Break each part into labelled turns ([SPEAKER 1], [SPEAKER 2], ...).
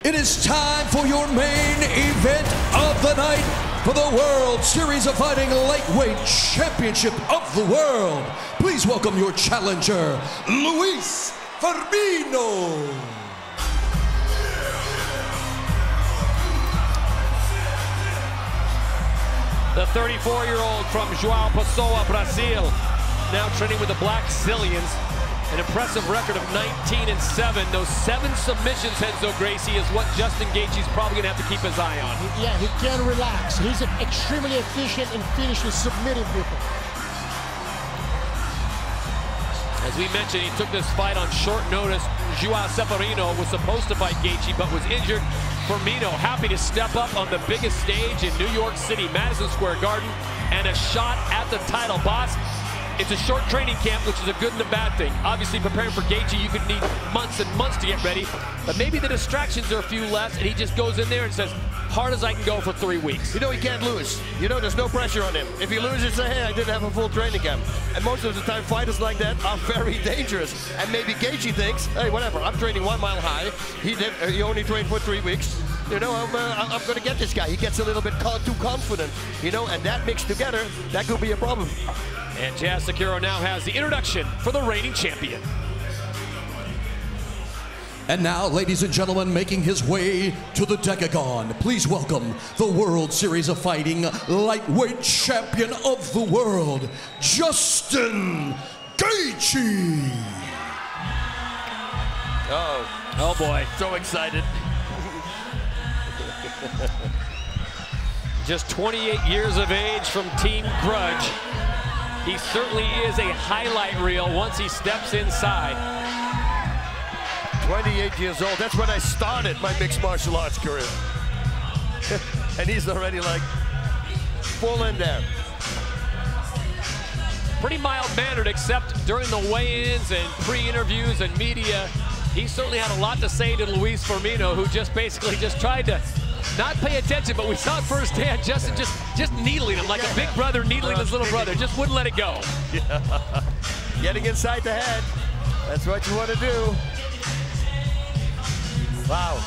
[SPEAKER 1] It is time for your main event of the night for the World Series of Fighting Lightweight Championship of the World. Please welcome your challenger, Luiz Firmino.
[SPEAKER 2] The 34-year-old from João Pessoa, Brazil, now training with the Black Zillions. An impressive record of 19-7. Those 7 submissions, Renzo Gracie, is what Justin Gaethje's probably going to have to keep his eye on.
[SPEAKER 3] Yeah, he can relax. He's extremely efficient in finishing, submitting people.
[SPEAKER 2] As we mentioned, he took this fight on short notice. João Firmino was supposed to fight Gaethje, but was injured. Firmino happy to step up on the biggest stage in New York City, Madison Square Garden, and a shot at the title. Boss, it's a short training camp, which is a good and a bad thing. Obviously, preparing for Gaethje, you could need months and months to get ready, but maybe the distractions are a few less, and he just goes in there and says, hard as I can go for 3 weeks.
[SPEAKER 4] You know he can't lose. You know there's no pressure on him. If he loses, say, hey, I didn't have a full training camp. And most of the time, fighters like that are very dangerous. And maybe Gaethje thinks, hey, whatever, I'm training 1 mile high. He only trained for 3 weeks. You know, I'm going to get this guy. He gets a little bit too confident, you know, and that mixed together, that could be a problem.
[SPEAKER 2] And Jazz Sakura now has the introduction for the reigning champion.
[SPEAKER 1] And now, ladies and gentlemen, making his way to the Decagon, please welcome the World Series of Fighting Lightweight Champion of the World, Justin Gaethje.
[SPEAKER 2] Oh boy.
[SPEAKER 4] So excited.
[SPEAKER 2] Just 28 years of age from Team Grudge. He certainly is a highlight reel once he steps inside.
[SPEAKER 4] 28 years old, that's when I started my mixed martial arts career. And he's already like full in there.
[SPEAKER 2] Pretty mild-mannered, except during the weigh-ins and pre-interviews and media. He certainly had a lot to say to Luiz Firmino, who just basically tried to not pay attention, but we saw it firsthand, Justin just needling him like a big brother needling his little brother. Just wouldn't let it go.
[SPEAKER 4] Yeah. Getting inside the head, that's what you want to do. Wow.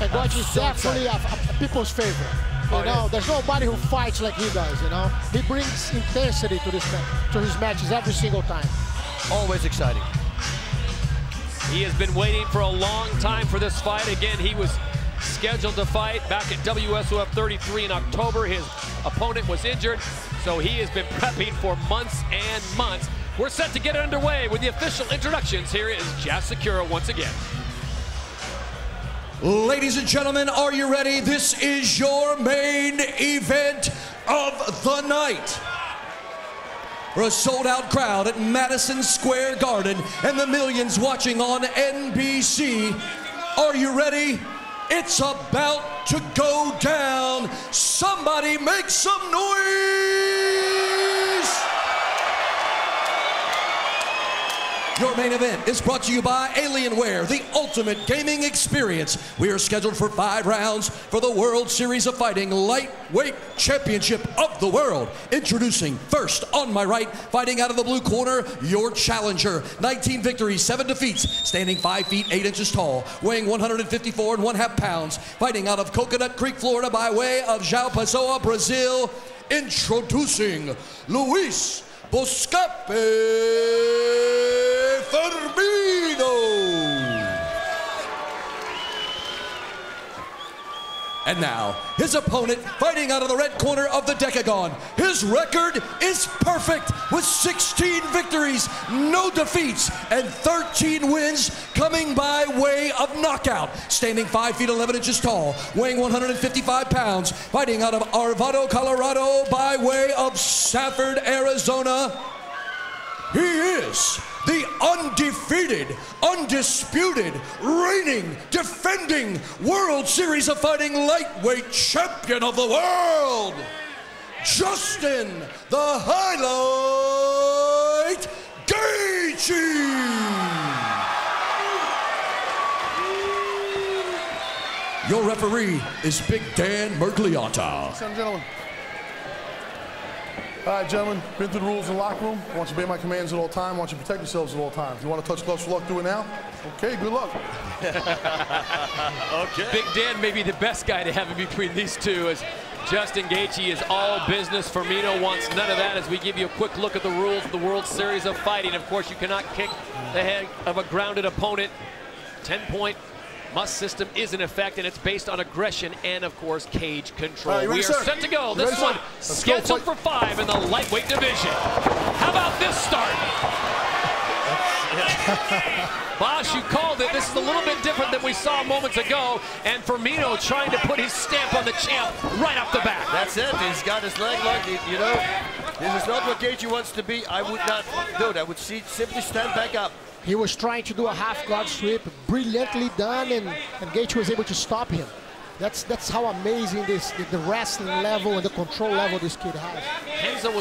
[SPEAKER 3] And Gaethje is definitely a people's favorite. You know, there's nobody who fights like he does, you know. He brings intensity to his matches every single time.
[SPEAKER 4] Always exciting.
[SPEAKER 2] He has been waiting for a long time for this fight. Again, he was scheduled to fight back at WSOF 33 in October. His opponent was injured, so he has been prepping for months and months. We're set to get it underway with the official introductions. Here is Jazz Sakura once again.
[SPEAKER 1] Ladies and gentlemen, are you ready? This is your main event of the night. For a sold-out crowd at Madison Square Garden and the millions watching on NBC. Are you ready? It's about to go down. Somebody make some noise! Your main event is brought to you by Alienware, the ultimate gaming experience. We are scheduled for 5 rounds for the World Series of Fighting Lightweight Championship of the World. Introducing first on my right, fighting out of the blue corner, your challenger. 19 victories, 7 defeats, standing 5 feet 8 inches tall, weighing 154 1/2 pounds, fighting out of Coconut Creek, Florida by way of João Pessoa, Brazil. Introducing Luiz Buscape Firmino. And now, his opponent fighting out of the red corner of the Decagon. His record is perfect with 16 victories, no defeats, and 13 wins coming by way of knockout. Standing 5 feet 11 inches tall, weighing 155 pounds, fighting out of Arvado, Colorado by way of Safford, Arizona. He is the undefeated, undisputed, reigning, defending World Series of Fighting Lightweight Champion of the World, Justin the Highlight Gaethje. Your referee is Big Dan Mergliata.
[SPEAKER 5] Ladies and gentlemen, All right, gentlemen, been through the rules in the locker room. I want you to obey my commands at all times. I want you to protect yourselves at all times. If you want to touch gloves for luck, do it now. Okay, good luck.
[SPEAKER 2] Okay. Big Dan may be the best guy to have in between these two, as Justin Gaethje is all business. Firmino wants none of that, as we give you a quick look at the rules of the World Series of Fighting. Of course, you cannot kick the head of a grounded opponent. 10-point must system is in effect, and it's based on aggression and, of course, cage control.
[SPEAKER 5] Right,
[SPEAKER 2] we are set to go. This one scheduled for 5 in the lightweight division. How about this start? Boss, you called it. This is a little bit different than we saw moments ago, and Firmino trying to put his stamp on the champ right off the bat.
[SPEAKER 4] That's it. He's got his leg locked. You know, this is not what Gaethje wants to be. I would not do it. I would simply stand back up.
[SPEAKER 3] He was trying to do a half guard sweep, brilliantly done, and Gaethje was able to stop him. That's how amazing the wrestling level and the control level this kid has.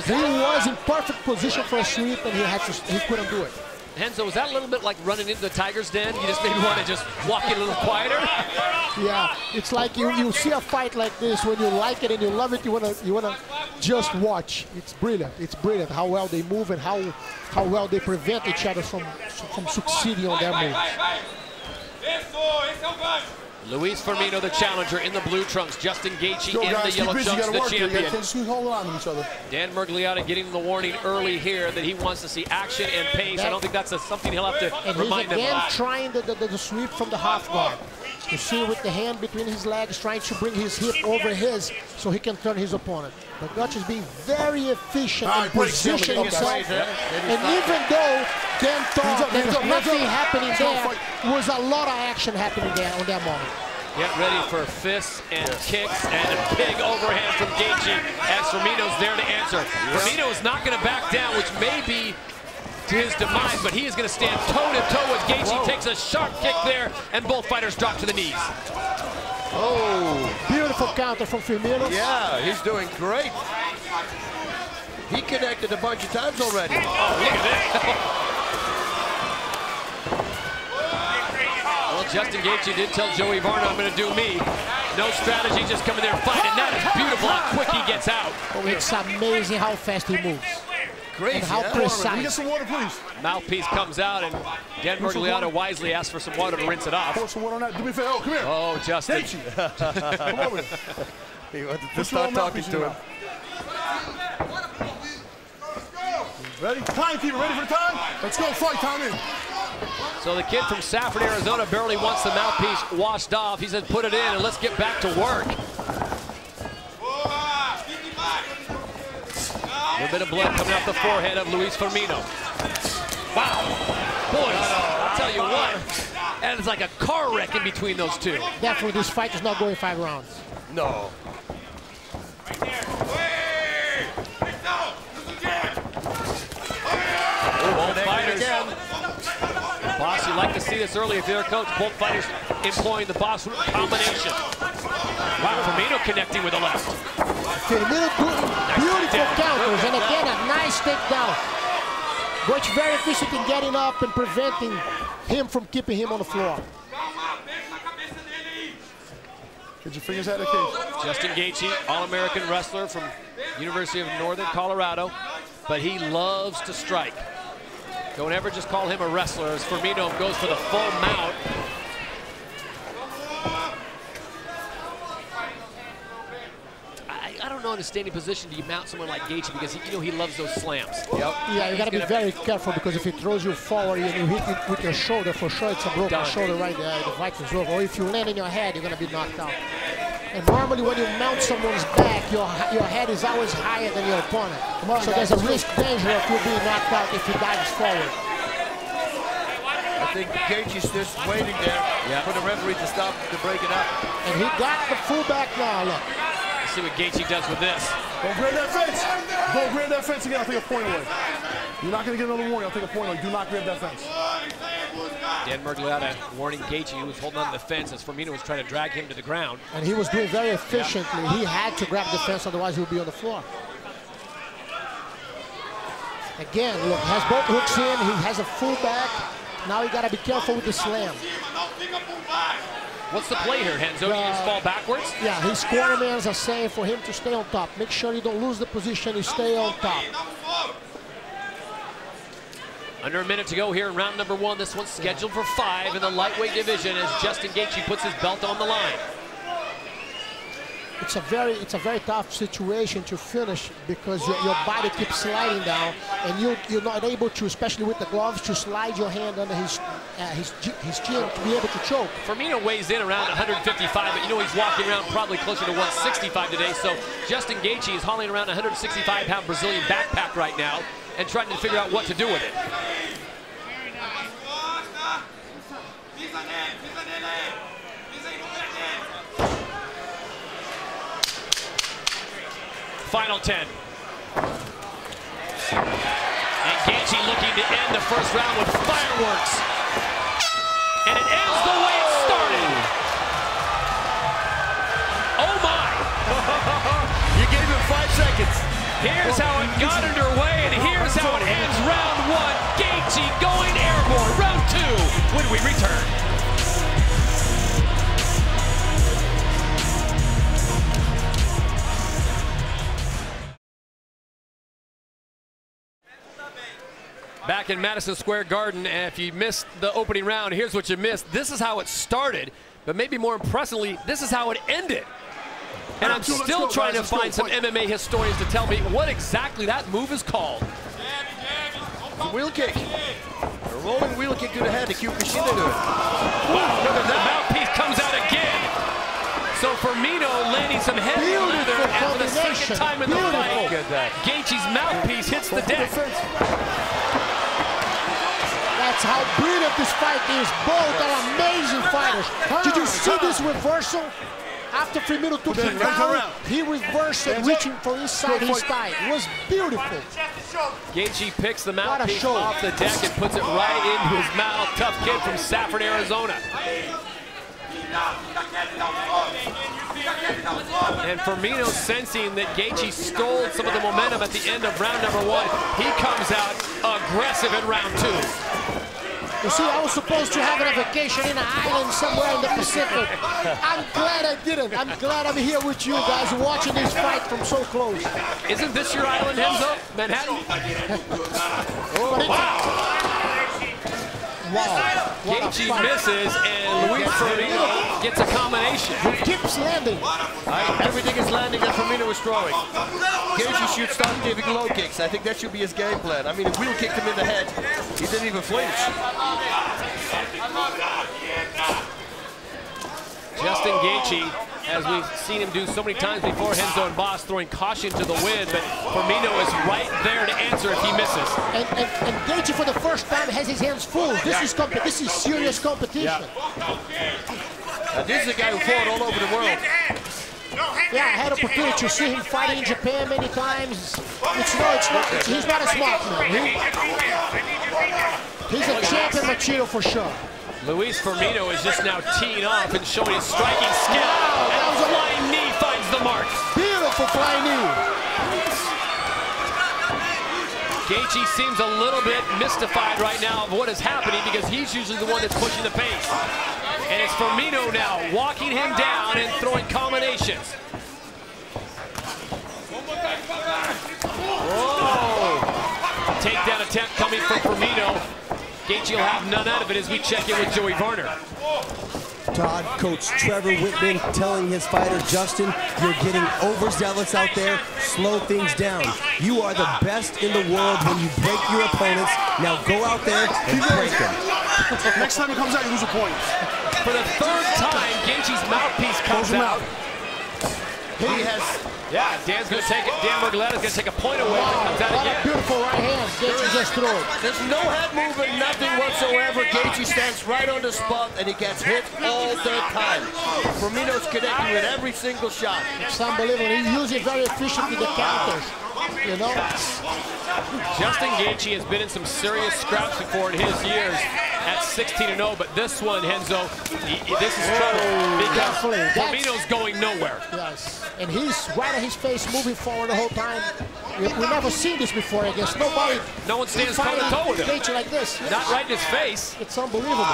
[SPEAKER 3] He was in perfect position for a sweep, and he couldn't do it.
[SPEAKER 2] Enzo, was that a little bit like running into the tiger's den? You just maybe want to just walk in a little quieter?
[SPEAKER 3] Yeah, it's like you see a fight like this, when you like it and you love it, you wanna just watch. It's brilliant. It's brilliant how well they move and how well they prevent each other from succeeding on their moves.
[SPEAKER 2] Luiz Firmino, the challenger, in the blue trunks. Justin Gaethje in the yellow trunks, the champion.
[SPEAKER 5] Just hold on to each other.
[SPEAKER 2] Dan Miragliotta getting the warning early here that he wants to see action and pace. I don't think that's something he'll have to remind him of.
[SPEAKER 3] And he's again trying the sweep from the half guard. You see with the hand between his legs, trying to bring his hip over his so he can turn his opponent. But Gaethje is being very efficient and positioning himself. And even though Dan thought there was nothing happening there, was a lot of action happening there on that moment.
[SPEAKER 2] Get ready for fists and kicks and a big overhand from Gaethje as Firmino's there to answer. Firmino is not going to back down, which may be to his demise, but he is going to stand toe-to-toe with Gaethje. Takes a sharp kick there, and both fighters drop to the knees.
[SPEAKER 3] Oh, beautiful counter from Firmino.
[SPEAKER 4] Yeah, he's doing great. He connected a bunch of times already.
[SPEAKER 2] Oh, look at this. Well, Justin Gaethje did tell Joey Varner, I'm going to do me. No strategy, just come in there and fight, and that is beautiful how quick he gets out.
[SPEAKER 3] Oh, it's amazing how fast he moves.
[SPEAKER 4] Great,
[SPEAKER 3] and how precise.
[SPEAKER 5] Can we get some water, please?
[SPEAKER 2] Mouthpiece comes out, and Dan Miragliotta wisely asks for some water to rinse it off.
[SPEAKER 5] Pour some water on that. Do me a favor. Oh, come here.
[SPEAKER 2] Oh, Justin.
[SPEAKER 5] Come over here.
[SPEAKER 4] He wanted to start talking to him.
[SPEAKER 5] Ready? Timekeeper, ready for the time? Let's go, fight time in.
[SPEAKER 2] So the kid from Safford, Arizona barely wants the mouthpiece washed off. He said, put it in and let's get back to work. A little bit of blood coming off the forehead of Luiz Firmino. Wow. Boys, I'll tell you what, that is like a car wreck in between those two.
[SPEAKER 3] Definitely, this fight is not going 5 rounds.
[SPEAKER 4] No.
[SPEAKER 2] Both fighters. Boss, you like to see this early if you're a coach. Both fighters employing the boss combination. Wow, Firmino connecting with the left.
[SPEAKER 3] Firmino doing beautiful counters, and again a nice takedown. Which very efficient in getting up and preventing him from keeping him on the floor.
[SPEAKER 5] Get your fingers out of the cage.
[SPEAKER 2] Justin Gaethje, All-American wrestler from University of Northern Colorado, but he loves to strike. Don't ever just call him a wrestler, as Firmino goes for the full mount. I don't know in a standing position do you mount someone like Gaethje, because he loves those slams.
[SPEAKER 4] Yep.
[SPEAKER 3] Yeah, you got to be very careful, because if he throws you forward and you hit it with your shoulder, for sure it's a broken shoulder right there. The fight is over. Or if you land in your head, you're going to be knocked out. And normally when you mount someone's back, your head is always higher than your opponent. So there's a danger of you being knocked out if he dives forward.
[SPEAKER 4] I think Gaethje's just waiting there for the referee to stop to break it up.
[SPEAKER 3] And he got the fullback now, look.
[SPEAKER 2] Let's see what Gaethje does with this.
[SPEAKER 5] Don't grab that fence. Don't grab that fence again. I'll take a point away. You're not going to get another warning. I'll take a point away. Do not grab that fence.
[SPEAKER 2] Dan Miragliotta warning Gaethje, who was holding on to the fence as Firmino was trying to drag him to the ground.
[SPEAKER 3] And he was doing very efficiently. Yeah. He had to grab the fence, otherwise he would be on the floor. Again, look, has both hooks in. He has a full back. Now you got to be careful with the slam.
[SPEAKER 2] What's the play here, Renzo? Do you just fall backwards?
[SPEAKER 3] Yeah, his cornermans are saying for him to stay on top. Make sure you don't lose the position, you stay on top.
[SPEAKER 2] Under a minute to go here in round number 1. This one's scheduled for 5 in the lightweight division as Justin Gaethje puts his belt on the line.
[SPEAKER 3] It's a very tough situation to finish because your body keeps sliding down and you're not able to, especially with the gloves, to slide your hand under his chin to be able to choke.
[SPEAKER 2] Firmino weighs in around 155, but you know he's walking around probably closer to 165 today. So Justin Gaethje is hauling around a 165-pound Brazilian backpack right now and trying to figure out what to do with it. Final 10. And Gaethje looking to end the first round with fireworks. And it ends the way it started. Oh my!
[SPEAKER 4] You gave him 5 seconds.
[SPEAKER 2] Here's how it got underway, and here's how it ends round 1. Gaethje going airborne. Round 2 when we return. Back in Madison Square Garden, and if you missed the opening round, here's what you missed. This is how it started, but maybe more impressively, this is how it ended. And I'm still trying to find some MMA historians to tell me what exactly that move is called.
[SPEAKER 4] Wheel kick. A rolling wheel kick to the head. Wow,
[SPEAKER 2] look at that. Mouthpiece comes out again. So Firmino landing some heavy leather, and for the second time in the fight, Gaethje's mouthpiece hits the deck.
[SPEAKER 3] That's how brilliant this fight is. Both are amazing fighters. Did you see this reversal? After Firmino took him down, he reversed it, reaching for inside his thigh. It was beautiful.
[SPEAKER 2] Gaethje picks the mouthpiece off the deck and puts it right into his mouth. Tough kid from Safford, Arizona. And Firmino, sensing that Gaethje stole some of the momentum at the end of round number 1, he comes out aggressive in round 2.
[SPEAKER 3] You see, I was supposed to have a vacation in an island somewhere in the Pacific. I'm glad I didn't. I'm glad I'm here with you guys watching this fight from so close.
[SPEAKER 2] Isn't this your island, Renzo? Manhattan? Oh, wow.
[SPEAKER 3] Wow.
[SPEAKER 2] Gaethje misses, and Luiz Firmino gets a combination.
[SPEAKER 3] He keeps landing.
[SPEAKER 4] Everything is landing that Firmino is throwing. Gaethje should start giving low kicks. I think that should be his game plan. I mean, if wheel kicked him in the head, he didn't even flinch.
[SPEAKER 2] Justin Gaethje, as we've seen him do so many times before, Renzo and Boss throwing caution to the wind, but Firmino is right there to answer if he misses.
[SPEAKER 3] And Gaethje, for the first time, has his hands full. This is serious competition.
[SPEAKER 4] This is a guy who fought all over the world.
[SPEAKER 3] Yeah, I had opportunity to see him fighting in Japan many times. He's not a smart man. He's a champion material for sure.
[SPEAKER 2] Luiz Firmino is just now teeing off and showing his striking skill. Wow, and a flying knee finds the mark.
[SPEAKER 3] Beautiful flying knee.
[SPEAKER 2] Gaethje seems a little bit mystified right now of what is happening because he's usually the one that's pushing the pace. And it's Firmino now walking him down and throwing combinations. Whoa! Takedown attempt coming from Firmino. Gaethje will have none out of it as we check in with Joey Varner.
[SPEAKER 6] Todd, Coach Trevor Whitman telling his fighter, Justin, you're getting overzealous out there. Slow things down. You are the best in the world when you break your opponents. Now go out there and break them.
[SPEAKER 5] Next time he comes out, you lose a point.
[SPEAKER 2] For the 3rd time, Gaethje's mouthpiece comes out.
[SPEAKER 4] He has...
[SPEAKER 2] Yeah, Dan's going to take it. Dan Murgaletta's going to take a point away if it comes out again.
[SPEAKER 3] Beautiful right hand. Gaethje just threw it.
[SPEAKER 4] There's no head movement, nothing whatsoever. Gaethje stands right on the spot, and he gets hit all the time. Firmino's connecting with every single shot.
[SPEAKER 3] It's unbelievable. He uses very efficiently the counters. You know?
[SPEAKER 2] Justin Gaethje has been in some serious scraps before in his years at 16-0, but this one, Renzo, this is trouble because Firmino's going nowhere.
[SPEAKER 3] Yes, and he's right at his face, moving forward the whole time. We've never seen this before, I guess.
[SPEAKER 2] No one stands toe-to-toe with him.
[SPEAKER 3] Gaethje like this. Yes.
[SPEAKER 2] Not right in his face.
[SPEAKER 3] It's unbelievable.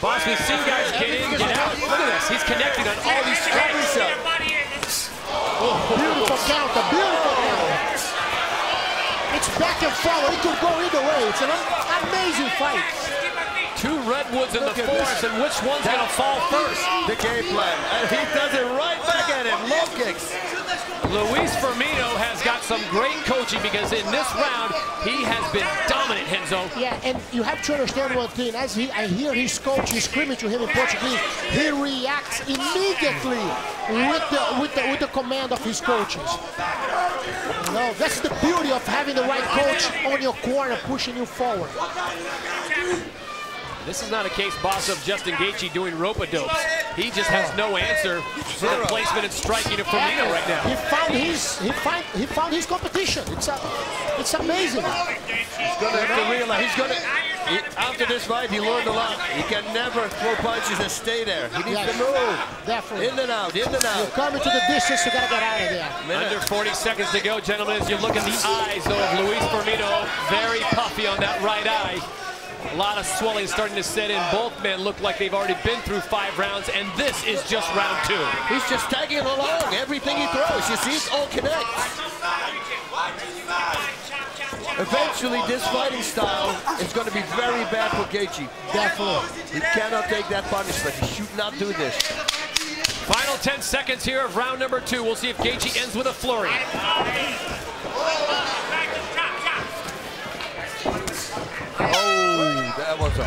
[SPEAKER 2] Boss, we've seen guys get in, get out. Look at this. He's connecting on all these strikes.
[SPEAKER 3] Beautiful counter, beautiful counter. It's back and forward. It could go either way. It's an amazing fight.
[SPEAKER 2] Two redwoods in the forest, and which one's going to fall first?
[SPEAKER 4] The game plan. And he does it right back at him. Low kicks.
[SPEAKER 2] Luiz Firmino has got some great coaching because in this round, he has been dominant, Renzo.
[SPEAKER 3] Yeah, and you have to understand one thing. As I hear his coach screaming to him in Portuguese, he reacts immediately with the command of his coaches. You know, that's the beauty of having the right coach on your corner, pushing you forward.
[SPEAKER 2] This is not a case, boss, of Justin Gaethje doing rope-a-dopes. He just has no answer for the placement and striking of Firmino right now.
[SPEAKER 3] He found his competition. It's amazing.
[SPEAKER 4] He's gonna have to realize after this fight he learned a lot. He can never throw punches and stay there. He needs to move.
[SPEAKER 3] Definitely.
[SPEAKER 4] In and out, in and out.
[SPEAKER 3] You're coming to the distance, you gotta get out of there.
[SPEAKER 2] Under 40 seconds to go, gentlemen, as you look at the eyes though of Luiz Firmino, very puffy on that right eye. A lot of swelling starting to set in. Both men look like they've already been through 5 rounds, and this is just round 2.
[SPEAKER 4] He's just tagging along. Everything he throws, you see, it all connects. Eventually, this fighting style is going to be very bad for Gaethje.
[SPEAKER 3] Definitely.
[SPEAKER 4] He cannot take that punishment. He should not do this.
[SPEAKER 2] Final 10 seconds here of round number 2. We'll see if Gaethje ends with a flurry.
[SPEAKER 4] Oh, that was a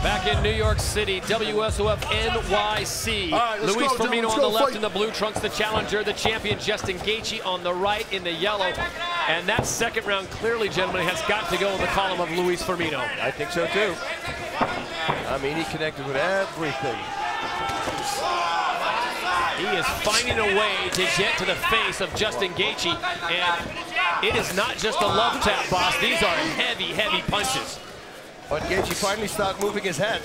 [SPEAKER 2] Back in New York City, WSOF NYC.
[SPEAKER 5] Right,
[SPEAKER 2] Luiz Firmino on the left
[SPEAKER 5] fight.
[SPEAKER 2] in the blue trunks, the challenger, the champion Justin Gaethje on the right in the yellow. And that second round clearly, gentlemen, has got to go in the column of Luiz Firmino.
[SPEAKER 4] I think so too. I mean, he connected with everything.
[SPEAKER 2] He is finding a way to get to the face of Justin Gaethje, and it is not just a love tap, boss. These are heavy, heavy punches.
[SPEAKER 4] But Gaethje finally started moving his head.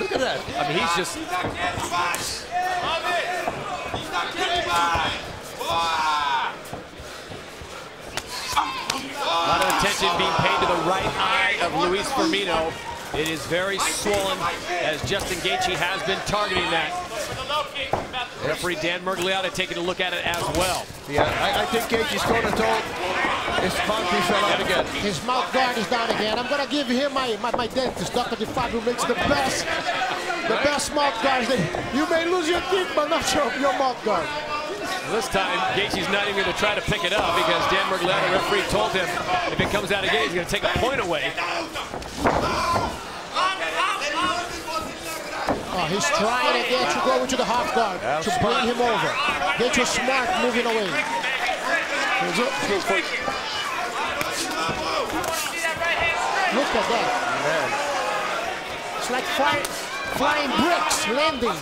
[SPEAKER 4] Look at that.
[SPEAKER 2] I mean, he's just... A lot of attention being paid to the right eye of Luiz Firmino. It is very swollen as Justin Gaethje has been targeting that. Referee Dan Mergliotta taking a look at it as well.
[SPEAKER 4] Yeah, I think Gaethje's toe-to-toe. His mouthpiece fell out again.
[SPEAKER 3] His mouth guard is down again. I'm gonna give him my dentist, Dr. DeFabio, makes the best mouth guards. You may lose your teeth, but not your mouth guard.
[SPEAKER 2] This time, Gaethje's not even going to try to pick it up because Dan Mergliotta, referee, told him if it comes out again, he's going to take a point away.
[SPEAKER 3] He's trying again to go into the half guard to bring him over. Gaethje smart moving away. Look at that.
[SPEAKER 4] Man.
[SPEAKER 3] It's like flying bricks landing.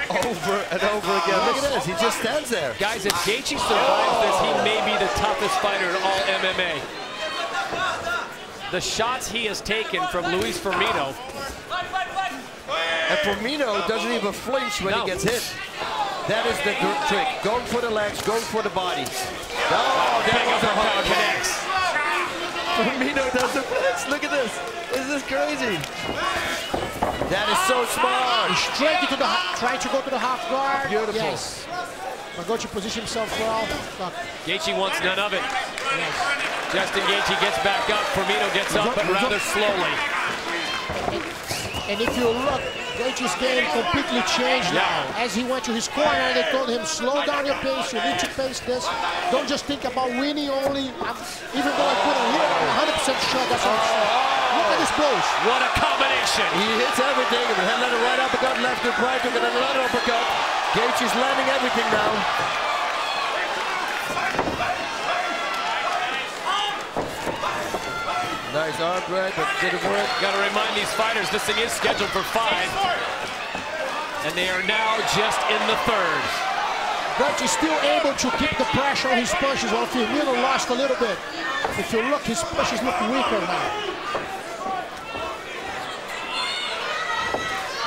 [SPEAKER 4] Over and over again. Look at this. He just stands there.
[SPEAKER 2] Guys, if Gaethje survives this, he may be the toughest fighter in all MMA. The shots he has taken from Luiz Firmino.
[SPEAKER 4] And Firmino doesn't even flinch when he gets hit. That is the trick. Going for the legs, going for the body. Oh, there goes the hard connects. Firmino doesn't flinch. Look at this. This is crazy. That is so smart.
[SPEAKER 3] Straight into the trying to go to the half guard.
[SPEAKER 4] Beautiful.
[SPEAKER 3] Yes. Gaethje position himself well.
[SPEAKER 2] Gaethje wants none of it. Yes. Justin Gaethje gets back up. Firmino gets up, but rather slowly.
[SPEAKER 3] And if you look, Gaethje's game completely changed now. As he went to his corner, they told him, slow down your pace. You need to pace this. Don't just think about winning only. Even though I couldn't hit, I'm 100% sure that's what I'm saying. Look at this blows.
[SPEAKER 2] What a combination.
[SPEAKER 4] He hits everything. Another right uppercut, left to right, took another uppercut. Gaethje's landing everything now. Nice arm drag, but didn't work.
[SPEAKER 2] Got to remind these fighters, this thing is scheduled for 5. And they are now just in the 3rd.
[SPEAKER 3] Gaethje still able to keep the pressure on his punches, while Firmino lost a little bit. If you look, his punches look weaker now.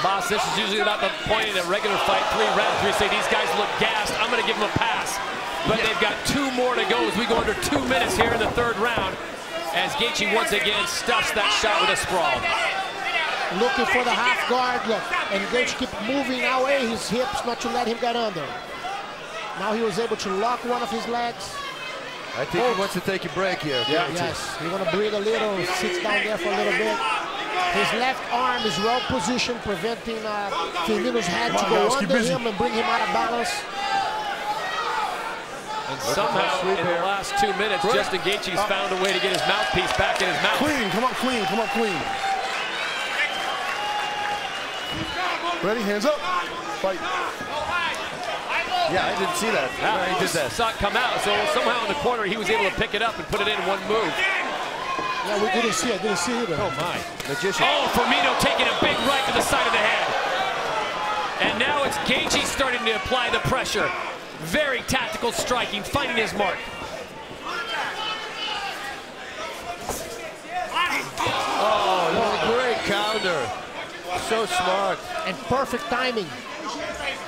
[SPEAKER 2] Boss, this is usually about the point in a regular fight, 3 rounds, where you say these guys look gassed, I'm going to give them a pass. But they've got 2 more to go as we go under 2 minutes here in the 3rd round, as Gaethje once again stuffs that shot with a sprawl.
[SPEAKER 3] Looking for the half guard, look, and Gaethje keep moving away his hips not to let him get under. Now he was able to lock one of his legs.
[SPEAKER 4] I think he wants to take a break here.
[SPEAKER 2] Yeah.
[SPEAKER 3] Yes, he's gonna breathe a little, sits down there for a little bit. His left arm is well positioned, preventing Firmino's head to go under him and bring him out of balance.
[SPEAKER 2] And somehow, in the last 2 minutes, Justin Gaethje's found a way to get his mouthpiece back in his mouth.
[SPEAKER 5] Clean, come on, clean, come on, clean. Ready, hands up, fight.
[SPEAKER 4] Yeah, I didn't see that.
[SPEAKER 2] He did that. Saw it come out, so somehow in the corner he was able to pick it up and put it in one move.
[SPEAKER 3] Yeah, we didn't see it, either.
[SPEAKER 2] Oh my.
[SPEAKER 4] Magician.
[SPEAKER 2] Oh, Firmino taking a big right to the side of the head. And now it's Gaethje starting to apply the pressure. Very tactical striking, finding his mark.
[SPEAKER 4] Oh, great counter. So smart.
[SPEAKER 3] And perfect timing.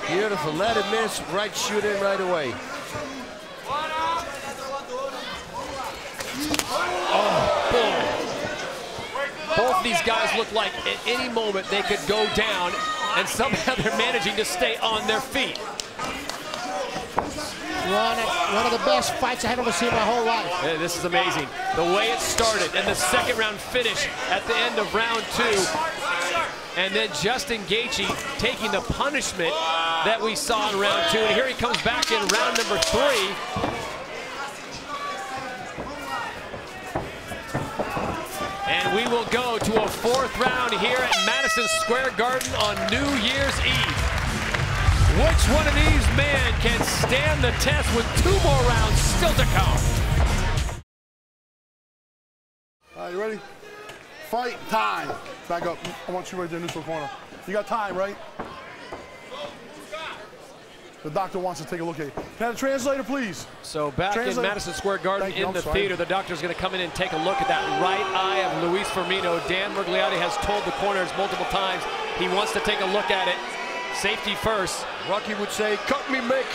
[SPEAKER 4] Beautiful. Let it miss. Right shoot in right away.
[SPEAKER 2] Oh, boom. Both these guys look like at any moment they could go down, and somehow they're managing to stay on their feet.
[SPEAKER 3] One of the best fights I have ever seen in my whole life.
[SPEAKER 2] Yeah, this is amazing. The way it started and the 2nd round finish at the end of round 2. And then Justin Gaethje taking the punishment that we saw in round 2. And here he comes back in round number 3. And we will go to a 4th round here at Madison Square Garden on New Year's Eve. Which one of these men can stand the test with 2 more rounds still to come?
[SPEAKER 5] All right, you ready? Fight time. Back up. I want you right there, neutral corner. You got time, right? The doctor wants to take a look at you. Can I have a translator, please?
[SPEAKER 2] So back in Madison Square Garden in the theater, the doctor's going to come in and take a look at that right eye of Luiz Firmino. Dan Mergliotti has told the corners multiple times he wants to take a look at it. Safety first.
[SPEAKER 4] Rocky would say, cut me, Mick.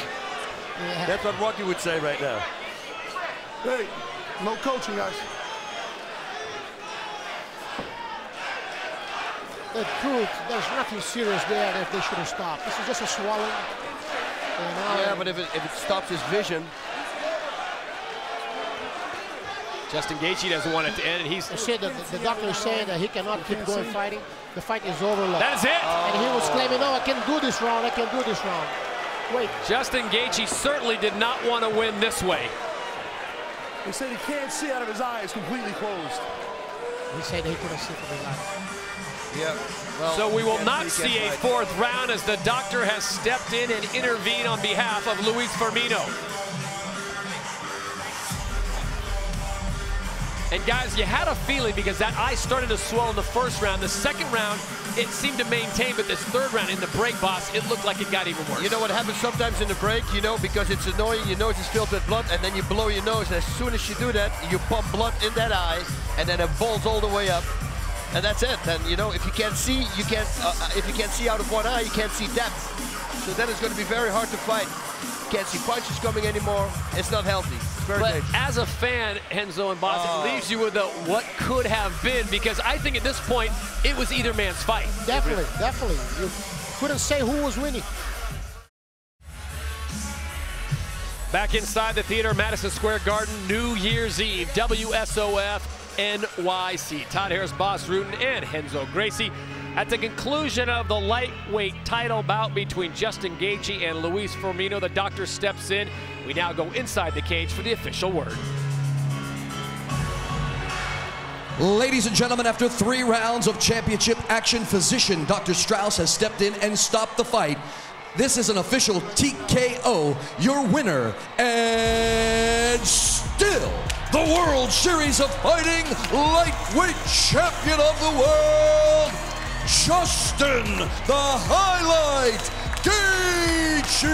[SPEAKER 3] Yeah.
[SPEAKER 4] That's what Rocky would say right now.
[SPEAKER 5] Hey, no coaching, guys.
[SPEAKER 3] The truth, there's nothing serious there that they should have stopped. This is just a swelling.
[SPEAKER 4] Yeah, but if it stops his vision.
[SPEAKER 2] Justin Gaethje doesn't want it to end, and he's...
[SPEAKER 3] I said that the doctor is saying that he cannot keep going fighting. The fight is over. Look.
[SPEAKER 2] That is it!
[SPEAKER 3] And he was claiming, no, I can do this round, I can do this round. Wait.
[SPEAKER 2] Justin Gaethje certainly did not want to win this way.
[SPEAKER 5] He said he can't see out of his eyes, completely closed.
[SPEAKER 3] He said he couldn't see from his eyes.
[SPEAKER 4] Yeah. Well,
[SPEAKER 2] so we will not see a 4th round as the doctor has stepped in and intervened on behalf of Luiz Firmino. And guys, you had a feeling because that eye started to swell in the 1st round. The 2nd round, it seemed to maintain, but this 3rd round in the break, boss, it looked like it got even worse.
[SPEAKER 4] You know what happens sometimes in the break, you know, because it's annoying, your nose is filled with blood, and then you blow your nose, and as soon as you do that, you pump blood in that eye, and then it balls all the way up. And that's it. And you know, if you can't see, you can't. If you can't see out of one eye, you can't see depth. So then it's going to be very hard to fight. You can't see punches coming anymore. It's not healthy. It's very dangerous.
[SPEAKER 2] As a fan, Renzo and Boss, it leaves you with a what could have been, because I think at this point it was either man's fight.
[SPEAKER 3] Definitely, definitely. You couldn't say who was winning.
[SPEAKER 2] Back inside the theater, Madison Square Garden, New Year's Eve, WSOF NYC. Todd Harris, Boss Rutan, and Renzo Gracie. At the conclusion of the lightweight title bout between Justin Gaethje and Luiz Firmino, the doctor steps in. We now go inside the cage for the official word.
[SPEAKER 1] Ladies and gentlemen, after 3 rounds of championship action, physician Dr. Strauss has stepped in and stopped the fight. This is an official TKO, your winner, and still the World Series of Fighting lightweight champion of the world, Justin the Highlight Gaethje.